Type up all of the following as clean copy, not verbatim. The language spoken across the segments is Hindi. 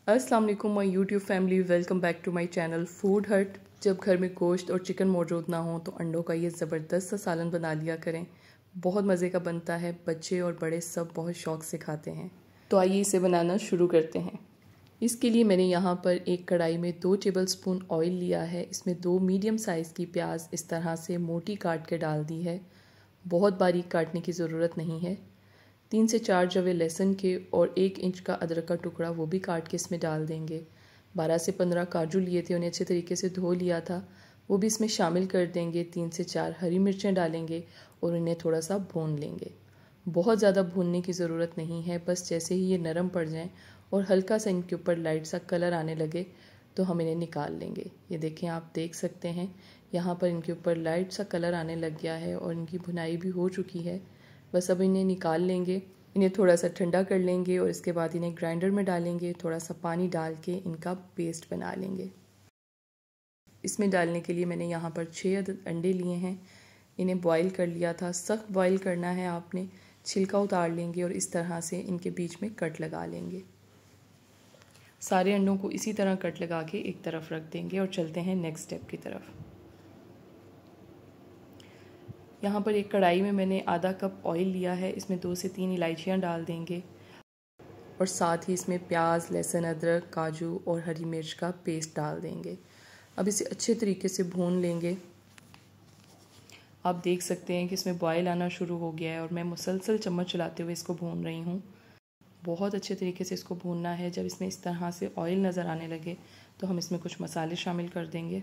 अस्सलाम वालेकुम my YouTube family, welcome back to my channel Food Hut. जब घर में गोश्त और चिकन मौजूद ना हो तो अंडों का ये ज़बरदस्त सा सालन बना लिया करें। बहुत मज़े का बनता है, बच्चे और बड़े सब बहुत शौक़ से खाते हैं। तो आइए इसे बनाना शुरू करते हैं। इसके लिए मैंने यहाँ पर एक कढ़ाई में 2 टेबलस्पून ऑयल लिया है। इसमें 2 मीडियम साइज़ की प्याज इस तरह से मोटी काट के डाल दी है। बहुत बारीक काटने की ज़रूरत नहीं है। 3 से 4 जवे लहसुन के और 1 इंच का अदरक का टुकड़ा वो भी काट के इसमें डाल देंगे। 12 से 15 काजू लिए थे, उन्हें अच्छे तरीके से धो लिया था, वो भी इसमें शामिल कर देंगे। 3 से 4 हरी मिर्चें डालेंगे और उन्हें थोड़ा सा भून लेंगे। बहुत ज़्यादा भूनने की ज़रूरत नहीं है, बस जैसे ही ये नरम पड़ जाएं और हल्का सा इनके ऊपर लाइट सा कलर आने लगे तो हम इन्हें निकाल लेंगे। ये देखें, आप देख सकते हैं यहाँ पर इनके ऊपर लाइट सा कलर आने लग गया है और इनकी भुनाई भी हो चुकी है। बस अब इन्हें निकाल लेंगे, इन्हें थोड़ा सा ठंडा कर लेंगे और इसके बाद इन्हें ग्राइंडर में डालेंगे। थोड़ा सा पानी डाल के इनका पेस्ट बना लेंगे। इसमें डालने के लिए मैंने यहाँ पर 6 अदद अंडे लिए हैं। इन्हें बॉईल कर लिया था, सख्त बॉईल करना है आपने। छिलका उतार लेंगे और इस तरह से इनके बीच में कट लगा लेंगे। सारे अंडों को इसी तरह कट लगा के एक तरफ रख देंगे और चलते हैं नेक्स्ट स्टेप की तरफ। यहाँ पर एक कढ़ाई में मैंने आधा कप ऑयल लिया है। इसमें 2 से 3 इलायचियाँ डाल देंगे और साथ ही इसमें प्याज, लहसुन, अदरक, काजू और हरी मिर्च का पेस्ट डाल देंगे। अब इसे अच्छे तरीके से भून लेंगे। आप देख सकते हैं कि इसमें बॉयल आना शुरू हो गया है और मैं मुसलसल चम्मच चलाते हुए इसको भून रही हूँ। बहुत अच्छे तरीके से इसको भूनना है। जब इसमें इस तरह से ऑयल नज़र आने लगे तो हम इसमें कुछ मसाले शामिल कर देंगे।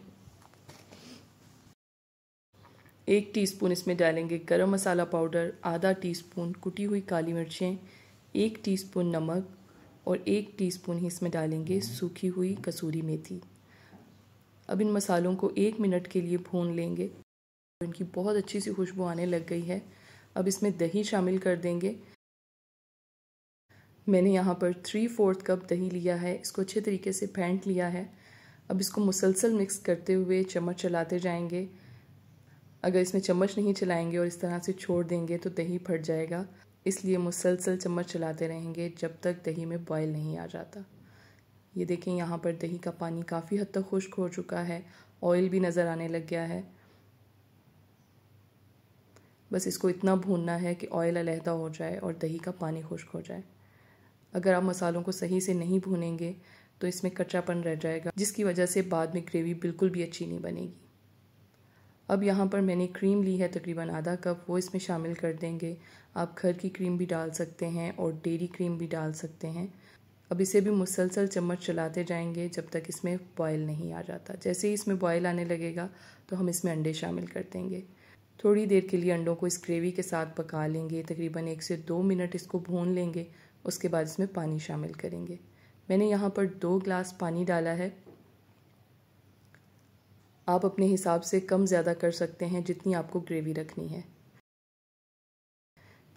1 टीस्पून इसमें डालेंगे गरम मसाला पाउडर, आधा टीस्पून कुटी हुई काली मिर्चें, 1 टीस्पून नमक और 1 टीस्पून ही इसमें डालेंगे सूखी हुई कसूरी मेथी। अब इन मसालों को 1 मिनट के लिए भून लेंगे। इनकी बहुत अच्छी सी खुशबू आने लग गई है। अब इसमें दही शामिल कर देंगे। मैंने यहाँ पर 3/4 कप दही लिया है। इसको अच्छे तरीके से फेंट लिया है। अब इसको मुसलसल मिक्स करते हुए चम्मच चलाते जाएंगे। अगर इसमें चम्मच नहीं चलाएंगे और इस तरह से छोड़ देंगे तो दही फट जाएगा, इसलिए मुसलसल चम्मच चलाते रहेंगे जब तक दही में बॉयल नहीं आ जाता। ये देखें, यहाँ पर दही का पानी काफ़ी हद तक खुश्क हो चुका है, ऑयल भी नज़र आने लग गया है। बस इसको इतना भूनना है कि ऑयल अलहदा हो जाए और दही का पानी खुश्क हो जाए। अगर आप मसालों को सही से नहीं भूनेंगे तो इसमें कच्चापन रह जाएगा, जिसकी वजह से बाद में ग्रेवी बिल्कुल भी अच्छी नहीं बनेगी। अब यहाँ पर मैंने क्रीम ली है तकरीबन आधा कप, वो इसमें शामिल कर देंगे। आप घर की क्रीम भी डाल सकते हैं और डेयरी क्रीम भी डाल सकते हैं। अब इसे भी मुसलसल चम्मच चलाते जाएंगे जब तक इसमें बॉयल नहीं आ जाता। जैसे ही इसमें बॉयल आने लगेगा तो हम इसमें अंडे शामिल कर देंगे। थोड़ी देर के लिए अंडों को इस ग्रेवी के साथ पका लेंगे। तकरीबन 1 से 2 मिनट इसको भून लेंगे। उसके बाद इसमें पानी शामिल करेंगे। मैंने यहाँ पर 2 गिलास पानी डाला है। आप अपने हिसाब से कम ज़्यादा कर सकते हैं जितनी आपको ग्रेवी रखनी है।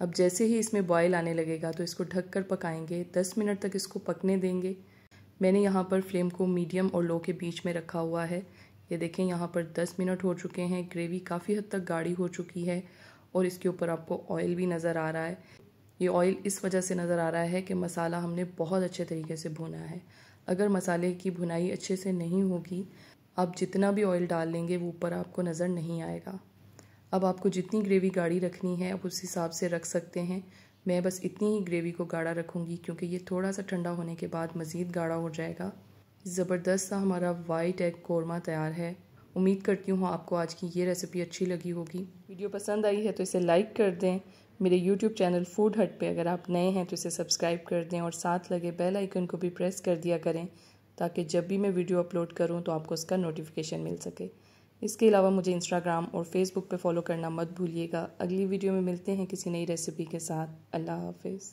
अब जैसे ही इसमें बॉयल आने लगेगा तो इसको ढककर पकाएंगे। 10 मिनट तक इसको पकने देंगे। मैंने यहाँ पर फ्लेम को मीडियम और लो के बीच में रखा हुआ है। ये देखें, यहाँ पर 10 मिनट हो चुके हैं। ग्रेवी काफ़ी हद तक गाढ़ी हो चुकी है और इसके ऊपर आपको ऑयल भी नज़र आ रहा है। ये ऑयल इस वजह से नज़र आ रहा है कि मसाला हमने बहुत अच्छे तरीके से भुना है। अगर मसाले की भुनाई अच्छे से नहीं होगी, आप जितना भी ऑयल डाल लेंगे वो ऊपर आपको नज़र नहीं आएगा। अब आपको जितनी ग्रेवी गाढ़ी रखनी है आप उस हिसाब से रख सकते हैं। मैं बस इतनी ही ग्रेवी को गाढ़ा रखूँगी क्योंकि ये थोड़ा सा ठंडा होने के बाद मज़ीद गाढ़ा हो जाएगा। ज़बरदस्त सा हमारा वाइट एग कोरमा तैयार है। उम्मीद करती हूँ आपको आज की ये रेसिपी अच्छी लगी होगी। वीडियो पसंद आई है तो इसे लाइक कर दें। मेरे YouTube चैनल फूड हट पे अगर आप नए हैं तो इसे सब्सक्राइब कर दें और साथ लगे बेल आइकन को भी प्रेस कर दिया करें ताकि जब भी मैं वीडियो अपलोड करूं तो आपको उसका नोटिफिकेशन मिल सके। इसके अलावा मुझे इंस्टाग्राम और फेसबुक पे फॉलो करना मत भूलिएगा। अगली वीडियो में मिलते हैं किसी नई रेसिपी के साथ। अल्लाह हाफिज़।